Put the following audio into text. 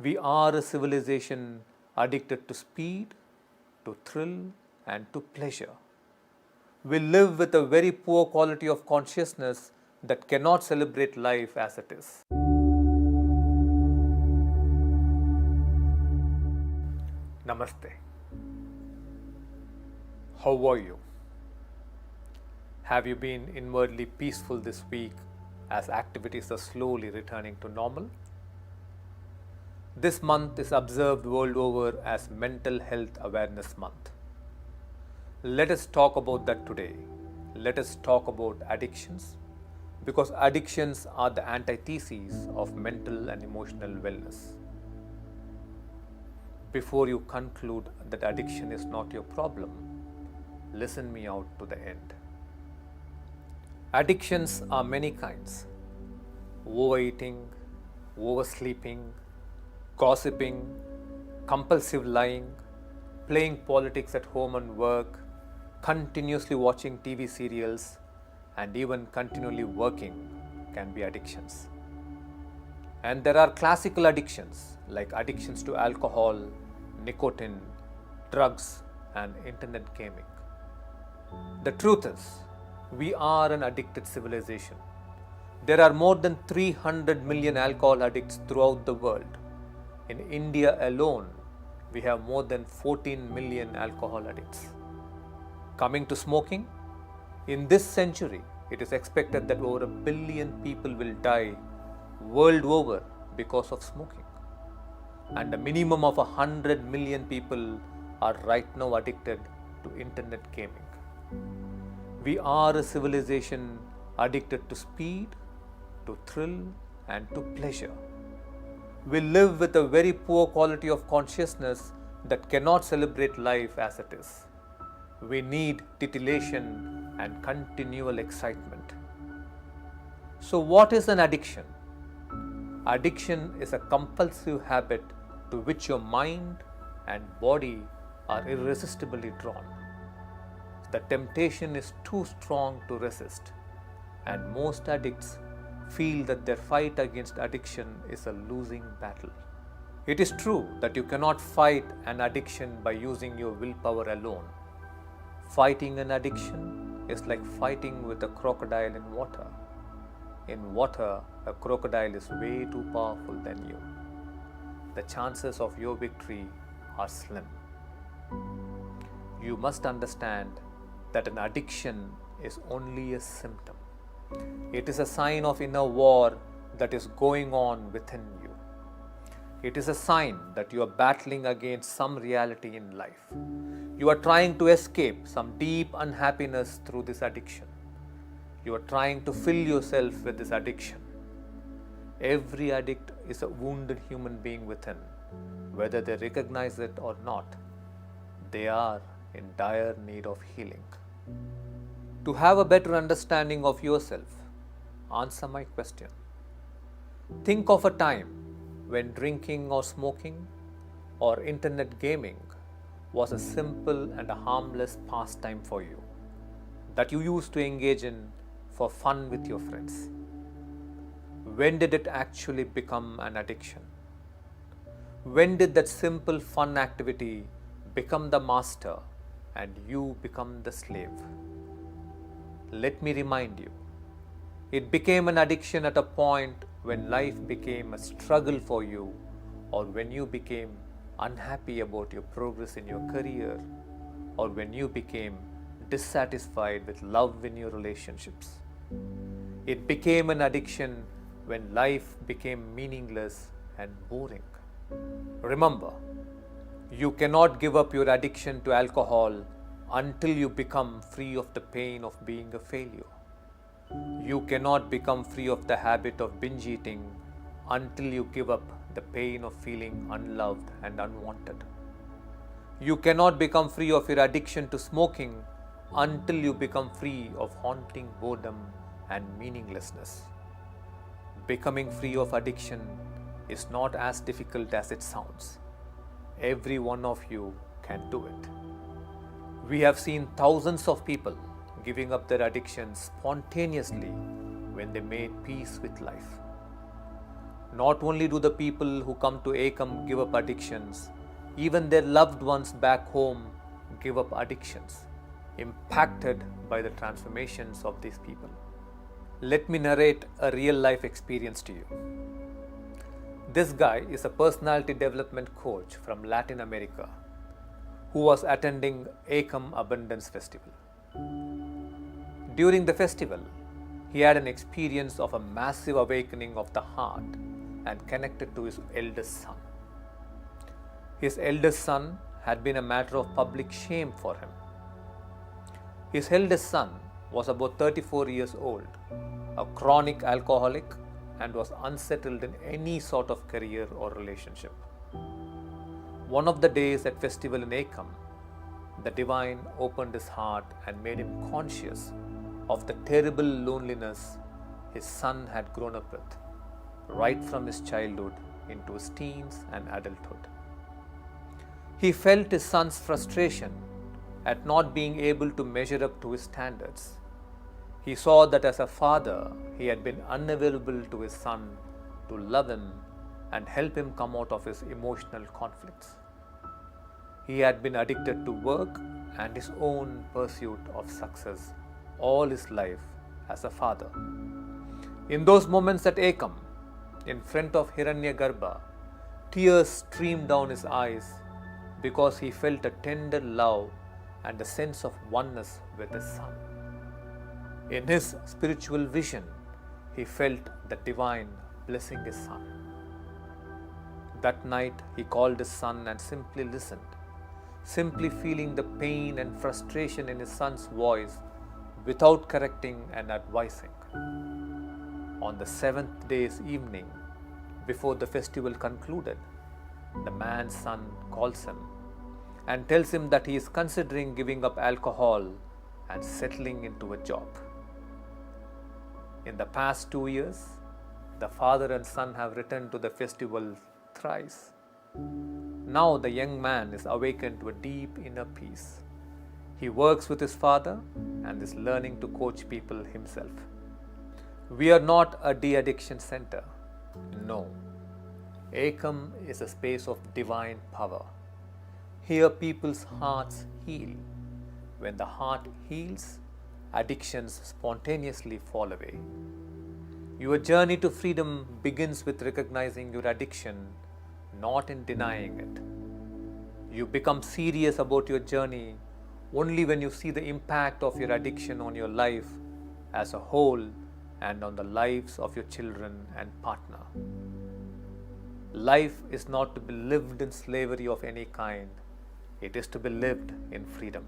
We are a civilization addicted to speed, to thrill, and to pleasure. We live with a very poor quality of consciousness that cannot celebrate life as it is. Namaste. How are you? Have you been inwardly peaceful this week as activities are slowly returning to normal? This month is observed world over as Mental Health Awareness Month. Let us talk about that today. Let us talk about addictions, because addictions are the antithesis of mental and emotional wellness. Before you conclude that addiction is not your problem, listen me out to the end. Addictions are many kinds: overeating, oversleeping, gossiping, compulsive lying, playing politics at home and work, continuously watching TV serials, and even continually working can be addictions. And there are classical addictions like addictions to alcohol, nicotine, drugs, and internet gaming. The truth is, we are an addicted civilization. There are more than 300 million alcohol addicts throughout the world. In India alone, we have more than 14 million alcohol addicts. Coming to smoking, in this century, it is expected that over 1 billion people will die world over because of smoking. And a minimum of 100 million people are right now addicted to internet gaming. We are a civilization addicted to speed, to thrill, and to pleasure. We live with a very poor quality of consciousness that cannot celebrate life as it is. We need titillation and continual excitement. So, what is an addiction? Addiction is a compulsive habit to which your mind and body are irresistibly drawn. The temptation is too strong to resist, and most addicts feel that their fight against addiction is a losing battle. It is true that you cannot fight an addiction by using your willpower alone. Fighting an addiction is like fighting with a crocodile in water. In water, a crocodile is way too powerful than you. The chances of your victory are slim. You must understand that an addiction is only a symptom. It is a sign of inner war that is going on within you. It is a sign that you are battling against some reality in life. You are trying to escape some deep unhappiness through this addiction. You are trying to fill yourself with this addiction. Every addict is a wounded human being within. Whether they recognize it or not, they are in dire need of healing. To have a better understanding of yourself, answer my question. Think of a time when drinking or smoking or internet gaming was a simple and a harmless pastime for you that you used to engage in for fun with your friends. When did it actually become an addiction? When did that simple fun activity become the master and you become the slave? Let me remind you, it became an addiction at a point when life became a struggle for you, or when you became unhappy about your progress in your career, or when you became dissatisfied with love in your relationships. It became an addiction when life became meaningless and boring. Remember, you cannot give up your addiction to alcohol until you become free of the pain of being a failure. You cannot become free of the habit of binge eating until you give up the pain of feeling unloved and unwanted. You cannot become free of your addiction to smoking until you become free of haunting boredom and meaninglessness. Becoming free of addiction is not as difficult as it sounds. Every one of you can do it. We have seen thousands of people giving up their addictions spontaneously when they made peace with life. Not only do the people who come to Ekam give up addictions, even their loved ones back home give up addictions, impacted by the transformations of these people. Let me narrate a real life experience to you. This guy is a personality development coach from Latin America who was attending Ekam Abundance Festival. During the festival, he had an experience of a massive awakening of the heart and connected to his eldest son. His eldest son had been a matter of public shame for him. His eldest son was about 34 years old, a chronic alcoholic, and was unsettled in any sort of career or relationship. One of the days at festival in Ekam, the divine opened his heart and made him conscious of the terrible loneliness his son had grown up with, right from his childhood into his teens and adulthood. He felt his son's frustration at not being able to measure up to his standards. He saw that as a father, he had been unavailable to his son to love him and help him come out of his emotional conflicts. He had been addicted to work and his own pursuit of success all his life as a father. In those moments at Ekam, in front of Hiranyagarbha, tears streamed down his eyes because he felt a tender love and a sense of oneness with his son. In his spiritual vision, he felt the divine blessing his son. That night, he called his son and simply listened, simply feeling the pain and frustration in his son's voice without correcting and advising. On the seventh day's evening, before the festival concluded, the man's son calls him and tells him that he is considering giving up alcohol and settling into a job. In the past 2 years, the father and son have returned to the festival thrice. Now the young man is awakened to a deep inner peace. He works with his father and is learning to coach people himself. We are not a de-addiction center. No. Ekam is a space of divine power. Here people's hearts heal. When the heart heals, addictions spontaneously fall away. Your journey to freedom begins with recognizing your addiction, not in denying it. You become serious about your journey only when you see the impact of your addiction on your life as a whole and on the lives of your children and partner. Life is not to be lived in slavery of any kind. It is to be lived in freedom.